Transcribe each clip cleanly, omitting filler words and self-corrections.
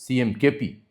CM KP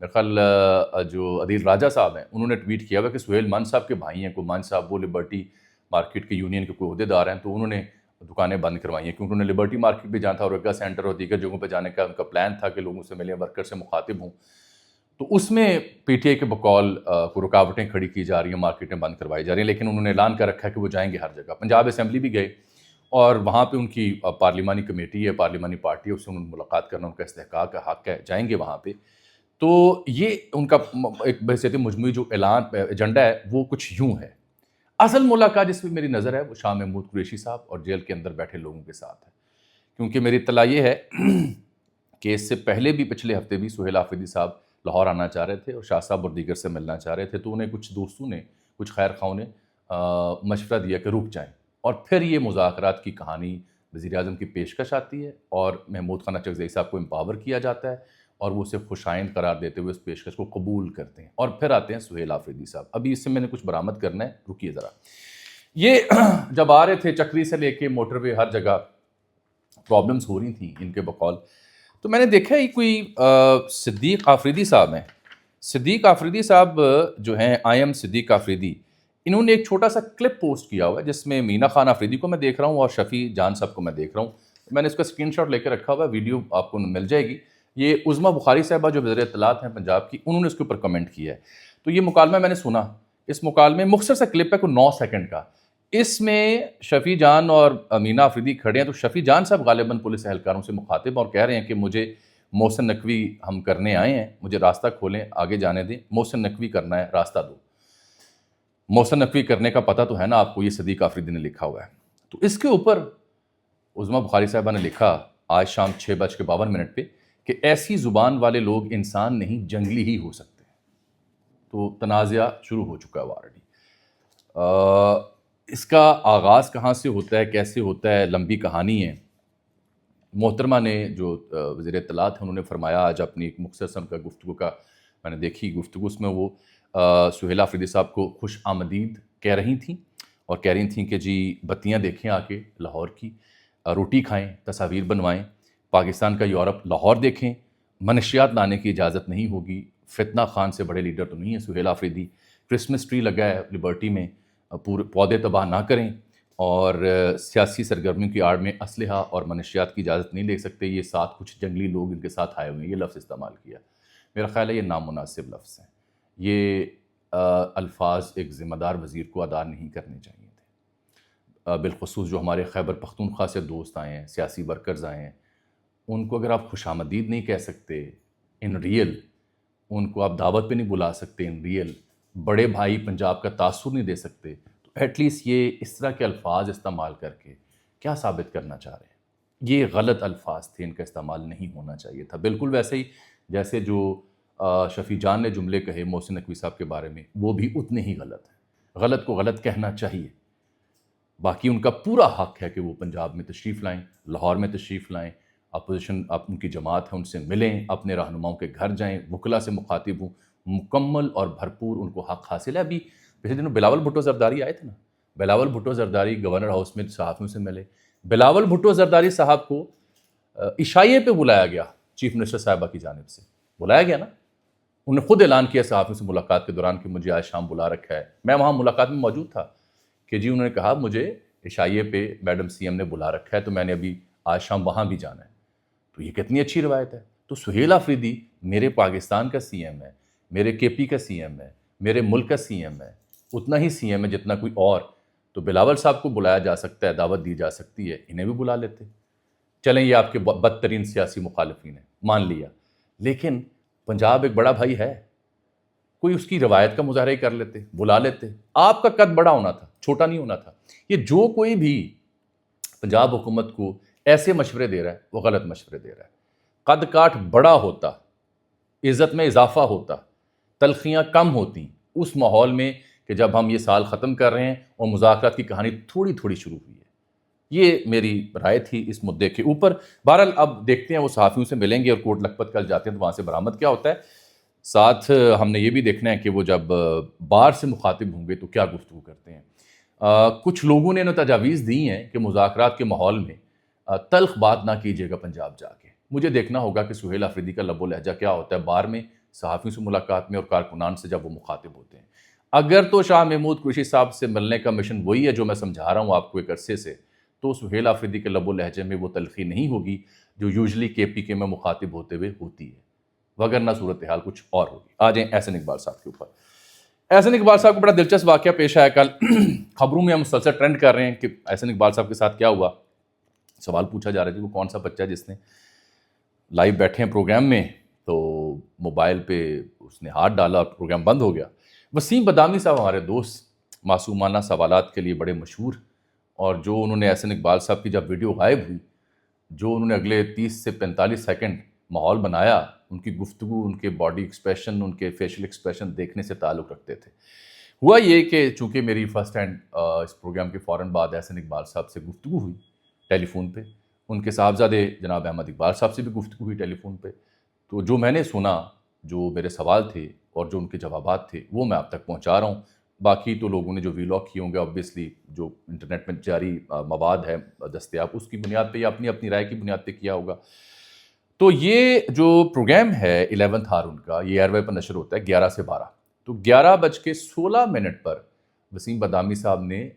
میرے خیال جو عدیل راجہ صاحب ہیں انہوں نے ٹویٹ کیا ہوا کہ سہیل مان صاحب کے بھائی ہیں، کوئی مان صاحب وہ لبرٹی مارکیٹ کے یونین کے کوئی عہدیدار ہیں، تو انہوں نے دکانیں بند کروائی ہیں کیونکہ انہوں نے لبرٹی مارکیٹ بھی جانا تھا، اورگا سینٹر اور دیگر جگہوں پہ جانے کا ان کا پلان تھا کہ لوگوں سے ملیں، ورکر سے مخاطب ہوں. تو اس میں پی ٹی آئی کے بقول کو رکاوٹیں کھڑی کی جا رہی ہیں، مارکیٹیں بند کروائی جا رہی ہیں، لیکن انہوں نے اعلان کر رکھا ہے کہ وہ جائیں گے ہر جگہ. پنجاب اسمبلی بھی گئے اور وہاں پہ ان کی پارلیمانی کمیٹی ہے، پارلیمانی پارٹی ہے، اس سے انہوں نے ملاقات کرنا ان کا استحقاق کا حق ہے، جائیں گے وہاں پہ. تو یہ ان کا ایک بحیثیت مجموعی جو اعلان ایجنڈا ہے وہ کچھ یوں ہے. اصل ملاقات جس پہ میری نظر ہے وہ شاہ محمود قریشی صاحب اور جیل کے اندر بیٹھے لوگوں کے ساتھ ہے، کیونکہ میری اطلاع یہ ہے کہ اس سے پہلے بھی پچھلے ہفتے بھی سہیل آفریدی صاحب لاہور آنا چاہ رہے تھے اور شاہ صاحب اور دیگر سے ملنا چاہ رہے تھے، تو انہیں کچھ دوستوں نے، کچھ خیر خواہوں نے مشورہ دیا کہ رک جائیں، اور پھر یہ مذاکرات کی کہانی وزیر اعظم کی پیشکش آتی ہے اور محمود خانہ چکزئی صاحب کو امپاور کیا جاتا ہے اور وہ اسے خوشائند قرار دیتے ہوئے اس پیشکش کو قبول کرتے ہیں، اور پھر آتے ہیں سہیل آفریدی صاحب. ابھی اس سے میں نے کچھ برآمد کرنا ہے، رکیے ذرا. یہ جب آ رہے تھے چکری سے لے کے موٹر وے ہر جگہ پرابلمز ہو رہی تھیں ان کے بقول، تو میں نے دیکھا یہ کوئی صدیق آفریدی صاحب ہیں. صدیق آفریدی صاحب جو ہیں آئی ایم صدیق آفریدی، انہوں نے ایک چھوٹا سا کلپ پوسٹ کیا ہوا ہے جس میں مینا خان آفریدی کو میں دیکھ رہا ہوں اور شفیع جان صاحب کو میں دیکھ رہا ہوں. میں نے اس کا اسکرین شاٹ لے کے رکھا ہوا ہے، ویڈیو آپ کو مل جائے گی. یہ عظمیٰ بخاری صاحبہ جو وزیر اطلاعات ہیں پنجاب کی، انہوں نے اس کے اوپر کمنٹ کیا ہے. تو یہ مکالمہ میں نے سنا، اس مکالمے مختصر سا کلپ ہے کوئی 9 سیکنڈ کا. اس میں شفیع جان اور مینا آفریدی کھڑے ہیں، تو شفیع جان صاحب غالباً پولیس اہلکاروں سے مخاطب اور کہہ رہے ہیں کہ مجھے محسن نقوی ہم کرنے آئے ہیں، مجھے راستہ کھولیں، آگے جانے دیں، محسن نقوی کرنا ہے، راستہ دو. محسن نقوی کرنے کا پتہ تو ہے نا آپ کو، یہ صدیق آفریدی نے لکھا ہوا ہے. تو اس کے اوپر عظمیٰ بخاری صاحبہ نے لکھا آج شام 6:52 پہ کہ ایسی زبان والے لوگ انسان نہیں جنگلی ہی ہو سکتے. تو تنازعہ شروع ہو چکا ہے آلریڈی. اس کا آغاز کہاں سے ہوتا ہے، کیسے ہوتا ہے، لمبی کہانی ہے. محترمہ نے جو وزیر اطلاعات ہیں انہوں نے فرمایا آج اپنی ایک مختصر کا گفتگو کا میں نے دیکھی گفتگو، اس میں وہ سہیل آفریدی صاحب کو خوش آمدید کہہ رہی تھیں اور کہہ رہی تھیں کہ جی بتیاں دیکھیں آ کے لاہور کی، روٹی کھائیں، تصاویر بنوائیں، پاکستان کا یورپ لاہور دیکھیں، منشیات لانے کی اجازت نہیں ہوگی. فتنہ خان سے بڑے لیڈر تو نہیں ہے سہیل آفریدی. کرسمس ٹری لگا ہے لبرٹی میں، پورے پودے تباہ نہ کریں، اور سیاسی سرگرمیوں کی آڑ میں اسلحہ اور منشیات کی اجازت نہیں لے سکتے. یہ ساتھ کچھ جنگلی لوگ ان کے ساتھ آئے ہوئے ہیں، یہ لفظ استعمال کیا. میرا خیال ہے یہ نامناسب لفظ ہیں. یہ الفاظ ایک ذمہ دار وزیر کو ادا نہیں کرنے چاہیے تھے. بالخصوص جو ہمارے خیبر پختونخوا سے دوست آئے ہیں، سیاسی ورکرز آئے ہیں، ان کو اگر آپ خوش آمدید نہیں کہہ سکتے ان ریئل، ان کو آپ دعوت پہ نہیں بلا سکتے ان ریئل، بڑے بھائی پنجاب کا تاثر نہیں دے سکتے، تو ایٹ لیسٹ یہ اس طرح کے الفاظ استعمال کر کے کیا ثابت کرنا چاہ رہے ہیں؟ یہ غلط الفاظ تھے، ان کا استعمال نہیں ہونا چاہیے تھا. بالکل ویسے ہی جیسے جو شفیع جان نے جملے کہے محسن نقوی صاحب کے بارے میں، وہ بھی اتنے ہی غلط ہیں. غلط کو غلط کہنا چاہیے. باقی ان کا پورا حق ہے کہ وہ پنجاب میں تشریف لائیں، لاہور میں تشریف لائیں، اپوزیشن ان کی جماعت ہے ان سے ملیں، اپنے رہنماؤں کے گھر جائیں، وکلا سے مخاطب ہوں. مکمل اور بھرپور ان کو حق حاصل ہے. ابھی پچھلے دنوں بلاول بھٹو زرداری آئے تھے نا، بلاول بھٹو زرداری گورنر ہاؤس میں صحافیوں سے ملے. بلاول بھٹو زرداری صاحب کو عشائیے پہ بلایا گیا، چیف منسٹر صاحبہ کی جانب سے بلایا گیا نا. انہوں نے خود اعلان کیا صحافیوں سے ملاقات کے دوران کہ مجھے آج شام بلا رکھا ہے. میں وہاں ملاقات میں موجود تھا کہ جی انہوں نے کہا مجھے عشائیے پہ میڈم سی ایم نے بلا رکھا ہے، تو میں نے ابھی آج شام وہاں بھی جانا ہے. تو یہ کتنی اچھی روایت ہے. تو سہیل آفریدی میرے پاکستان کا سی ایم ہے، میرے کے پی کا سی ایم ہے، میرے ملک کا سی ایم ہے، اتنا ہی سی ایم ہے جتنا کوئی اور. تو بلاول صاحب کو بلایا جا سکتا ہے، دعوت دی جا سکتی ہے، انہیں بھی بلا لیتے. چلیں یہ آپ کے بدترین سیاسی مخالفین ہیں، مان لیا، لیکن پنجاب ایک بڑا بھائی ہے، کوئی اس کی روایت کا مظاہرہ ہی کر لیتے، بلا لیتے. آپ کا قد بڑا ہونا تھا، چھوٹا نہیں ہونا تھا. یہ جو کوئی بھی پنجاب حکومت کو ایسے مشورے دے رہا ہے وہ غلط مشورے دے رہا ہے. قد کاٹ بڑا ہوتا، عزت میں اضافہ ہوتا، تلخیاں کم ہوتی اس ماحول میں کہ جب ہم یہ سال ختم کر رہے ہیں اور مذاکرات کی کہانی تھوڑی تھوڑی شروع ہوئی ہے. یہ میری رائے تھی اس مدعے کے اوپر. بہرحال اب دیکھتے ہیں، وہ صحافیوں سے ملیں گے اور کوٹ لکھپت کل جاتے ہیں تو وہاں سے برآمد کیا ہوتا ہے. ساتھ ہم نے یہ بھی دیکھنا ہے کہ وہ جب بار سے مخاطب ہوں گے تو کیا گفتگو کرتے ہیں. کچھ لوگوں نے انہیں تجاویز دی ہیں کہ مذاکرات کے ماحول میں تلخ بات نہ کیجیے گا پنجاب جا کے. مجھے دیکھنا ہوگا کہ سہیل آفریدی کا لب و لہجہ کیا ہوتا ہے بار میں صحافیوں سے ملاقات میں اور کارکنان سے جب وہ مخاطب ہوتے ہیں. اگر تو شاہ محمود قریشی صاحب سے ملنے کا مشن وہی ہے جو میں سمجھا رہا ہوں آپ کو ایک عرصے سے, تو سہیل آفریدی کے لب و لہجے میں وہ تلخی نہیں ہوگی جو یوزلی کے پی کے میں مخاطب ہوتے ہوئے ہوتی ہے, وگرنہ صورتحال کچھ اور ہوگی. آ جائیں احسن اقبال صاحب کے اوپر. احسن اقبال صاحب کو بڑا دلچسپ واقعہ پیش آیا کل. خبروں میں ہم مسلسل ٹرینڈ کر رہے ہیں کہ احسن اقبال صاحب کے ساتھ کیا ہوا. سوال پوچھا جا رہا ہے کہ وہ کون سا بچہ جس نے لائیو بیٹھے ہیں پروگرام میں تو موبائل پہ اس نے ہاتھ ڈالا اور پروگرام بند ہو گیا. وسیم بدامی صاحب ہمارے دوست, معصومانہ سوالات کے لیے بڑے مشہور, اور جو انہوں نے احسن اقبال صاحب کی جب ویڈیو غائب ہوئی, جو انہوں نے اگلے 30 سے 45 سیکنڈ ماحول بنایا, ان کی گفتگو, ان کے باڈی ایکسپریشن, ان کے فیشل ایکسپریشن دیکھنے سے تعلق رکھتے تھے. ہوا یہ کہ چونکہ میری فرسٹ ہینڈ اس پروگرام کے فوراً بعد احسن اقبال صاحب سے گفتگو ہوئی ٹیلی فون پہ, ان کے صاحبزادے جناب احمد اقبال صاحب سے بھی گفتگو ہوئی ٹیلی فون پہ, تو جو میں نے سنا, جو میرے سوال تھے اور جو ان کے جوابات تھے, وہ میں آپ تک پہنچا رہا ہوں. باقی تو لوگوں نے جو ویلاگ کیے ہوں گے, آبویسلی جو انٹرنیٹ میں جاری مواد ہے دستیاب, اس کی بنیاد پہ یا اپنی رائے کی بنیاد پہ کیا ہوگا. تو یہ جو پروگرام ہے 11th آور ان کا, یہ ایئر وے پر نشر ہوتا ہے 11 سے 12. تو 11:16 پر وسیم بدامی صاحب نے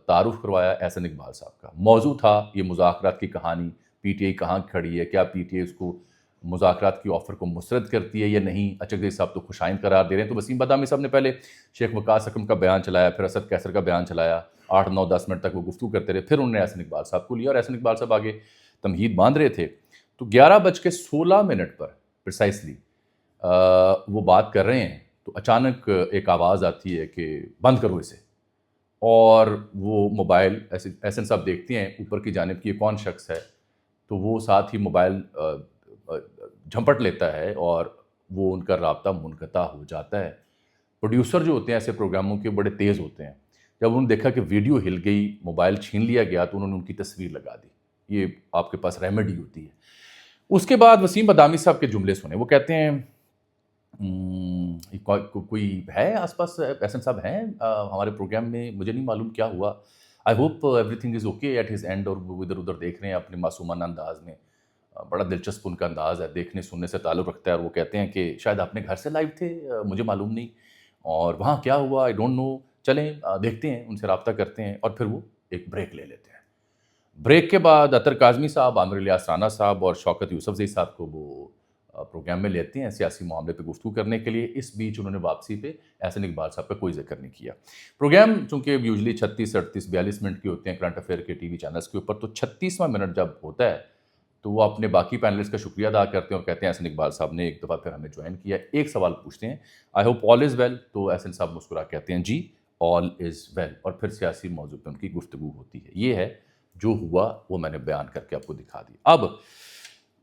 تعارف کروایا احسن اقبال صاحب کا. موضوع تھا یہ مذاکرات کی کہانی, پی ٹی آئی کہاں کھڑی ہے, کیا پی ٹی آئی اس کو مذاکرات کی آفر کو مسترد کرتی ہے یا نہیں. اچکزئی صاحب تو خوشائند قرار دے رہے ہیں. تو وسیم بدامی صاحب نے پہلے شیخ وقاص اکرم کا بیان چلایا, پھر اسد کیسر کا بیان چلایا, 8 9 10 منٹ تک وہ گفتگو کرتے رہے. پھر انہوں نے احسن اقبال صاحب کو لیا اور احسن اقبال صاحب آگے تمہید باندھ رہے تھے. تو 11:16 پر پرسائسلی وہ بات کر رہے ہیں تو اچانک ایک آواز آتی ہے کہ بند کرو اسے, اور وہ موبائل احسن صاحب دیکھتے ہیں اوپر کی جانب کی یہ کون شخص ہے, تو وہ ساتھ ہی موبائل جھپٹ لیتا ہے اور وہ ان کا رابطہ منقطع ہو جاتا ہے. پروڈیوسر جو ہوتے ہیں ایسے پروگراموں کے بڑے تیز ہوتے ہیں, جب انہوں نے دیکھا کہ ویڈیو ہل گئی, موبائل چھین لیا گیا, تو انہوں نے ان کی تصویر لگا دی. یہ آپ کے پاس ریمیڈی ہوتی ہے. اس کے بعد وسیم بدامی صاحب کے جملے سنے. وہ کہتے ہیں کوئی ہے آس پاس, احسن صاحب ہیں ہمارے پروگرام میں, مجھے نہیں معلوم کیا ہوا, I hope everything is okay at his end. اور وہ ادھر ادھر دیکھ رہے ہیں اپنے معصومانہ انداز میں, بڑا دلچسپ ان کا انداز ہے, دیکھنے سننے سے تعلق رکھتا ہے. اور وہ کہتے ہیں کہ شاید اپنے گھر سے لائیو تھے, مجھے معلوم نہیں, اور وہاں کیا ہوا آئی ڈونٹ نو, چلیں دیکھتے ہیں, ان سے رابطہ کرتے ہیں. اور پھر وہ ایک بریک لے لیتے ہیں. بریک کے بعد اطہر کاظمی صاحب, عامر الیاس رانا صاحب اور شوکت یوسفزئی صاحب کو وہ پروگرام میں لیتے ہیں سیاسی معاملے پہ گفتگو کرنے کے لیے. اس بیچ انہوں نے واپسی پہ احسن اقبال صاحب کا کوئی ذکر نہیں کیا. پروگرام چونکہ یوزلی 36 38 42 منٹ کے ہوتے ہیں کرنٹ افیئر کے ٹی وی چینلز کے اوپر, تو 36واں منٹ جب ہوتا ہے تو وہ اپنے باقی پینلسٹ کا شکریہ ادا کرتے ہیں اور کہتے ہیں احسن اقبال صاحب نے ایک دفعہ پھر ہمیں جوائن کیا. ایک سوال پوچھتے ہیں, I hope all is well, تو احسن صاحب مسکرا کہتے ہیں جی آل از ویل, اور پھر سیاسی موضوع پہ ان کی گفتگو ہوتی ہے. یہ ہے جو ہوا, وہ میں نے بیان کر کے آپ کو دکھا دی. اب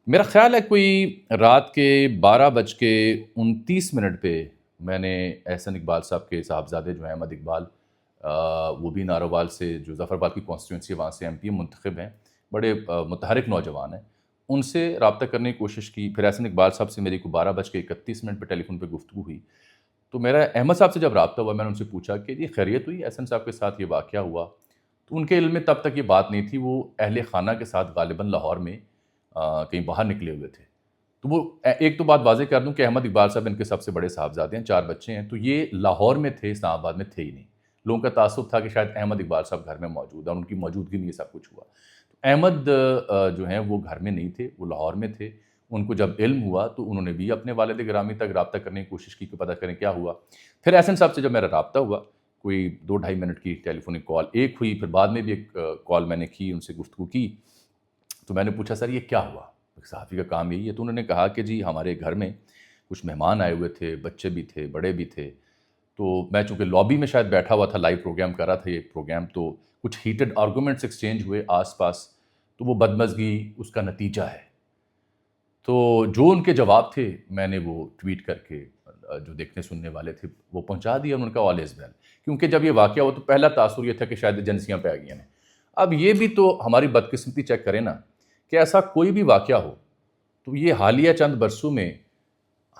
میرا خیال ہے کوئی رات کے 12:29 پہ میں نے احسن اقبال صاحب کے صاحبزادے جو ہیں احمد اقبال, وہ بھی ناروال سے, جو ظفر آباد کی کانسٹیٹوئنسی ہے وہاں سے MP منتخب ہیں, بڑے متحرک نوجوان ہیں, ان سے رابطہ کرنے کی کوشش کی. پھر احسن اقبال صاحب سے میری کو 12:31 پہ ٹیلی فون پہ گفتگو ہوئی. تو میرا احمد صاحب سے جب رابطہ ہوا, میں نے ان سے پوچھا کہ یہ خیریت ہوئی, احسن صاحب کے ساتھ یہ واقعہ ہوا. تو ان کے علم میں تب تک یہ بات نہیں تھی, وہ اہل خانہ کے ساتھ غالباً لاہور میں کہیں باہر نکلے ہوئے تھے. تو وہ ایک تو بات واضح کر دوں کہ احمد اقبال صاحب ان کے سب سے بڑے صاحبزادے ہیں, 4 بچے ہیں. تو یہ لاہور میں تھے, اسلام آباد میں تھے ہی نہیں. لوگوں کا تعصب تھا کہ شاید احمد اقبال صاحب گھر میں موجود ہیں, اور ان کی موجودگی میں یہ سب کچھ ہوا. تو احمد جو ہیں وہ گھر میں نہیں تھے, وہ لاہور میں تھے. ان کو جب علم ہوا تو انہوں نے بھی اپنے والد گرامی تک رابطہ کرنے کی کوشش کی کہ پتہ کریں کیا ہوا. پھر احسن صاحب سے جب میرا رابطہ ہوا, کوئی 2-2.5 منٹ کی ٹیلی فونک کال ایک ہوئی, پھر بعد میں بھی ایک کال میں نے کی, ان سے گفتگو کی. تو میں نے پوچھا سر یہ کیا ہوا, صحافی کا کام یہی ہے. تو انہوں نے کہا کہ جی ہمارے گھر میں کچھ مہمان آئے ہوئے تھے, بچے بھی تھے, بڑے بھی تھے. تو میں چونکہ لابی میں شاید بیٹھا ہوا تھا, لائیو پروگرام کر رہا تھا یہ پروگرام, تو کچھ ہیٹڈ آرگومنٹس ایکسچینج ہوئے آس پاس, تو وہ بدمزگی اس کا نتیجہ ہے. تو جو ان کے جواب تھے میں نے وہ ٹویٹ کر کے جو دیکھنے سننے والے تھے وہ پہنچا دیا. ان کا آل از ویل, کیونکہ جب یہ واقعہ ہوا تو پہلا تاثر یہ تھا کہ شاید ایجنسیاں پہ آ گئی ہیں. اب یہ بھی تو ہماری بدقسمتی چیک کریں نا, کہ ایسا کوئی بھی واقعہ ہو تو یہ حالیہ چند برسوں میں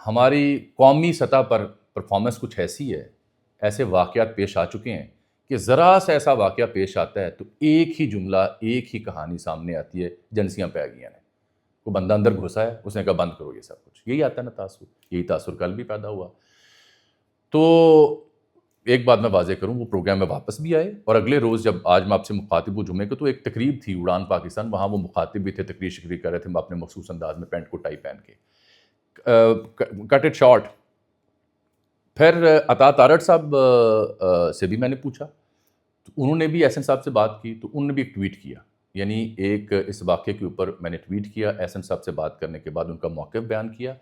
ہماری قومی سطح پر پرفارمنس کچھ ایسی ہے, ایسے واقعات پیش آ چکے ہیں کہ ذرا سا ایسا واقعہ پیش آتا ہے تو ایک ہی جملہ, ایک ہی کہانی سامنے آتی ہے, ایجنسیاں پہ آ گئی ہیں. کوئی بندہ اندر گھسا ہے، اس نے کہا بند کرو یہ سب کچھ. یہی آتا ہے نا تاثر. یہی تاثر کل بھی پیدا ہوا. تو ایک بات میں واضح کروں، وہ پروگرام میں واپس بھی آئے، اور اگلے روز جب آج میں آپ سے مخاطب ہوں جمعے کو، تو ایک تقریب تھی اڑان پاکستان، وہاں وہ مخاطب بھی تھے، تقریر شکریہ کر رہے تھے اپنے مخصوص انداز میں، پینٹ کو ٹائی پہن کے. Cut it short. پھر عطا تارڑ صاحب سے بھی میں نے پوچھا، تو انہوں نے بھی احسن صاحب سے بات کی، تو انہوں نے بھی ایک ٹویٹ کیا. یعنی ایک اس واقعے کے اوپر میں نے ٹویٹ کیا، احسن صاحب سے بات کرنے کے بعد ان کا موقف بیان کیا.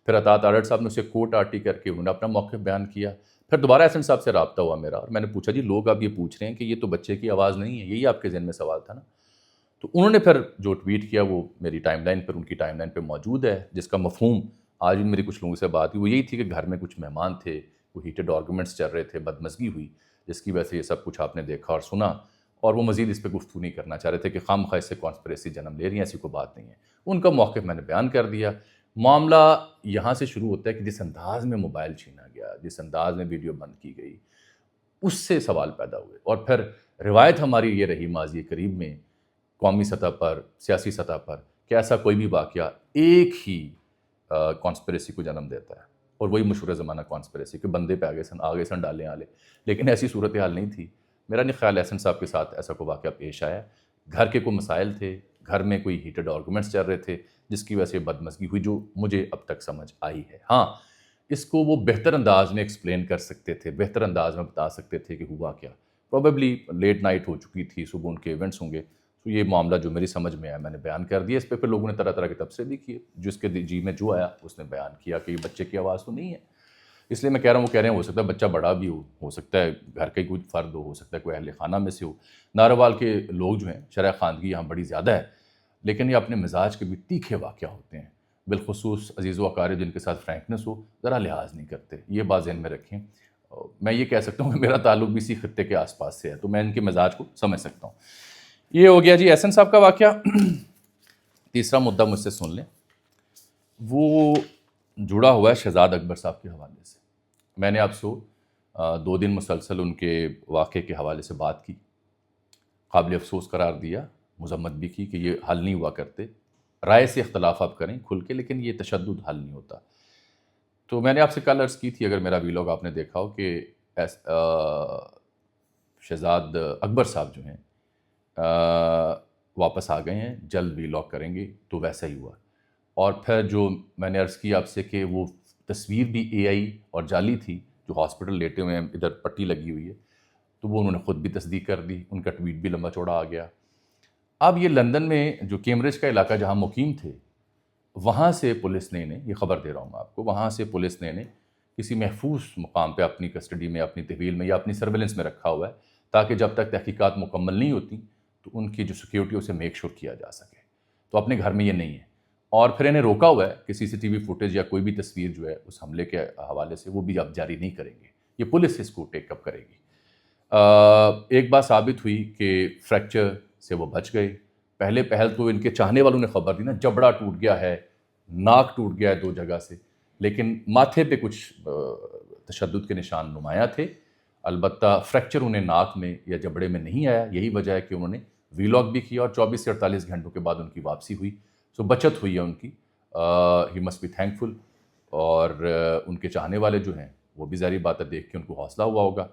پھر عطا تارڑ صاحب نے اسے کوٹ آرٹی کر کے انہوں نے اپنا موقف بیان کیا. پھر دوبارہ احسن صاحب سے رابطہ ہوا میرا، اور میں نے پوچھا جی لوگ آپ یہ پوچھ رہے ہیں کہ یہ تو بچے کی آواز نہیں ہے، یہی آپ کے ذہن میں سوال تھا نا؟ تو انہوں نے پھر جو ٹویٹ کیا وہ میری ٹائم لائن پر، ان کی ٹائم لائن پہ موجود ہے، جس کا مفہوم آج بھی میری کچھ لوگوں سے بات ہوئی وہ یہی تھی کہ گھر میں کچھ مہمان تھے، وہ ہیٹڈ آرگومنٹس چل رہے تھے، بدمزگی ہوئی، جس کی وجہ سے یہ سب کچھ آپ نے دیکھا اور سنا، اور وہ مزید اس پہ گفتگو نہیں کرنا چاہ رہے تھے کہ خام خواہ اس سے کانسپریسی جنم لے رہی ہیں، ایسی کوئی بات نہیں ہے. ان کا موقف میں نے بیان کر دیا. معاملہ یہاں سے شروع ہوتا ہے کہ جس انداز میں موبائل چھینا گیا، جس انداز میں ویڈیو بند کی گئی، اس سے سوال پیدا ہوئے. اور پھر روایت ہماری یہ رہی ماضی قریب میں، قومی سطح پر، سیاسی سطح پر، کہ ایسا کوئی بھی واقعہ ایک ہی کانسپریسی کو جنم دیتا ہے، اور وہی مشہور زمانہ کانسپریسی کہ بندے پہ آگے سن ڈالیں آلے. لیکن ایسی صورتحال نہیں تھی. میرا نہیں خیال احسن صاحب کے ساتھ ایسا کوئی واقعہ پیش آیا. گھر کے کوئی مسائل تھے، گھر میں کوئی ہیٹڈ آرگومنٹس چل رہے تھے، جس کی وجہ سے بدمزگی ہوئی، جو مجھے اب تک سمجھ آئی ہے. ہاں، اس کو وہ بہتر انداز میں ایکسپلین کر سکتے تھے، بہتر انداز میں بتا سکتے تھے کہ ہوا کیا. پروبیبلی لیٹ نائٹ ہو چکی تھی، صبح ان کے ایونٹس ہوں گے. تو یہ معاملہ جو میری سمجھ میں آیا میں نے بیان کر دیا. اس پہ پھر لوگوں نے طرح طرح کے تبصرے بھی کیے، جس کے جی میں جو آیا اس نے بیان کیا کہ یہ بچے کی آواز تو نہیں ہے. اس لیے میں کہہ رہا ہوں، وہ کہہ رہے ہیں ہو سکتا ہے بچہ بڑا بھی ہو سکتا ہے گھر کا ہی کوئی فرد ہو سکتا ہے کوئی اہل خانہ میں سے ہو. ناروال کے لوگ جو ہیں شرح خواندگی یہاں بڑی زیادہ ہے، لیکن یہ اپنے مزاج کے بھی تیکھے واقعہ ہوتے ہیں. بالخصوص عزیز و اقارب جن کے ساتھ فرینکنس ہو، ذرا لحاظ نہیں کرتے. یہ بات ذہن میں رکھیں. میں یہ کہہ سکتا ہوں کہ میرا تعلق بھی اسی خطے کے آس پاس سے ہے، تو میں ان کے مزاج کو سمجھ سکتا ہوں. یہ ہو گیا جی احسن صاحب کا واقعہ. تیسرا مدعا مجھ سے سن لیں، وہ جڑا ہوا ہے شہزاد اکبر صاحب کے حوالے سے. میں نے آپ سے 2 دن مسلسل ان کے واقعے کے حوالے سے بات کی، قابل افسوس قرار دیا، مذمت بھی کی کہ یہ حل نہیں ہوا کرتے. رائے سے اختلاف آپ کریں کھل کے، لیکن یہ تشدد حل نہیں ہوتا. تو میں نے آپ سے کل عرض کی تھی، اگر میرا ویلاگ آپ نے دیکھا ہو، کہ شہزاد اکبر صاحب جو ہیں واپس آ گئے ہیں، جلد ویلاگ کریں گے. تو ویسا ہی ہوا. اور پھر جو میں نے عرض کی آپ سے کہ وہ تصویر بھی اے آئی اور جعلی تھی، جو ہاسپٹل لیٹے ہوئے ہیں، ادھر پٹی لگی ہوئی ہے، تو وہ انہوں نے خود بھی تصدیق کر دی. ان کا ٹویٹ بھی لمبا چوڑا آ گیا. اب یہ لندن میں جو کیمبرج کا علاقہ جہاں مقیم تھے، وہاں سے پولیس نے انہیں، یہ خبر دے رہا ہوں میں آپ کو، وہاں سے پولیس نے انہیں کسی محفوظ مقام پہ اپنی کسٹڈی میں، اپنی تحویل میں یا اپنی سرویلنس میں رکھا ہوا ہے، تاکہ جب تک تحقیقات مکمل نہیں ہوتی تو ان کی جو سیکیورٹی اسے میک شور کیا جا سکے. تو اپنے گھر میں یہ نہیں ہے. اور پھر انہیں روکا ہوا ہے کہ سی سی ٹی وی فوٹیج یا کوئی بھی تصویر جو ہے اس حملے کے حوالے سے وہ بھی اب جاری نہیں کریں گے. یہ پولیس اس کو ٹیک اپ کرے گی. ایک بات ثابت ہوئی کہ فریکچر سے وہ بچ گئے. پہلے پہل تو ان کے چاہنے والوں نے خبر دی نا، جبڑا ٹوٹ گیا ہے، ناک ٹوٹ گیا ہے 2 جگہ سے، لیکن ماتھے پہ کچھ تشدد کے نشان نمایاں تھے. البتہ فریکچر انہیں ناک میں یا جبڑے میں نہیں آیا. یہی وجہ ہے کہ انہوں نے ویلاگ بھی کیا، اور 24 سے 48 گھنٹوں کے بعد ان کی واپسی ہوئی. سو بچت ہوئی ہے ان کی. He must be thankful. اور ان کے چاہنے والے جو ہیں وہ بھی ظاہری بات ہے دیکھ کے ان کو حوصلہ ہوا ہوگا.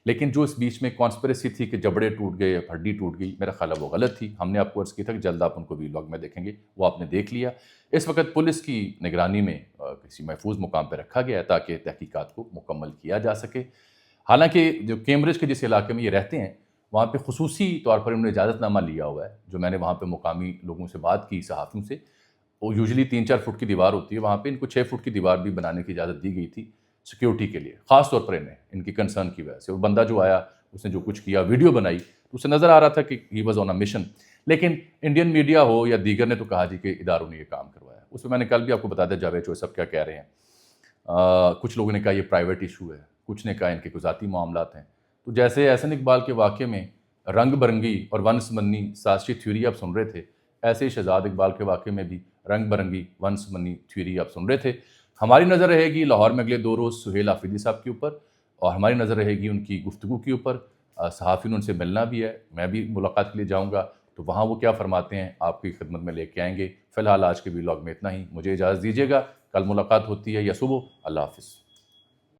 لیکن جو اس بیچ میں کانسپریسی تھی کہ جبڑے ٹوٹ گئے یا ہڈی ٹوٹ گئی، میرا خیال ہے وہ غلط تھی. ہم نے آپ کو عرض کیا تھا کہ جلد آپ ان کو ویلاگ میں دیکھیں گے، وہ آپ نے دیکھ لیا. اس وقت پولیس کی نگرانی میں کسی محفوظ مقام پہ رکھا گیا ہے تاکہ تحقیقات کو مکمل کیا جا سکے. حالانکہ جو کیمبرج کے جس علاقے میں یہ رہتے ہیں، وہاں پہ خصوصی طور پر انہوں نے اجازت نامہ لیا ہوا ہے. جو میں نے وہاں پہ مقامی لوگوں سے بات کی، صحافیوں سے، وہ یوزلی 3-4 فٹ کی دیوار ہوتی ہے، وہاں پہ ان کو 6 فٹ کی دیوار بھی بنانے کی اجازت دی گئی تھی سیکیورٹی کے لیے، خاص طور پر ان کی کنسرن کی وجہ سے. اور بندہ جو آیا اس نے جو کچھ کیا، ویڈیو بنائی، تو اسے نظر آ رہا تھا کہ he was on a mission. لیکن انڈین میڈیا ہو یا دیگر نے تو کہا جی کہ اداروں نے یہ کام کروایا. اس میں میں نے کل بھی آپ کو بتا دیا جاوید چوہے صاحب کیا کہہ رہے ہیں. کچھ لوگوں نے کہا یہ پرائیویٹ ایشو ہے، کچھ نے کہا ان کے کوئی ذاتی معاملات ہیں. تو جیسے احسن اقبال کے واقعے میں رنگ برنگی اور ونس منی سازشی تھیوری آپ سن رہے تھے، ایسے ہی شہزاد اقبال کے واقعے میں بھی رنگ برنگی ونس منی تھیوری آپ سن رہے تھے. ہماری نظر رہے گی لاہور میں اگلے 2 روز سہیل آفریدی صاحب کے اوپر، اور ہماری نظر رہے گی ان کی گفتگو کے اوپر. صحافی نے ان سے ملنا بھی ہے، میں بھی ملاقات کے لیے جاؤں گا. تو وہاں وہ کیا فرماتے ہیں آپ کی خدمت میں لے کے آئیں گے۔ فی الحال آج کے ولاگ میں اتنا ہی، مجھے اجازت دیجیے گا، کل ملاقات ہوتی ہے یا صبح۔ اللہ حافظ۔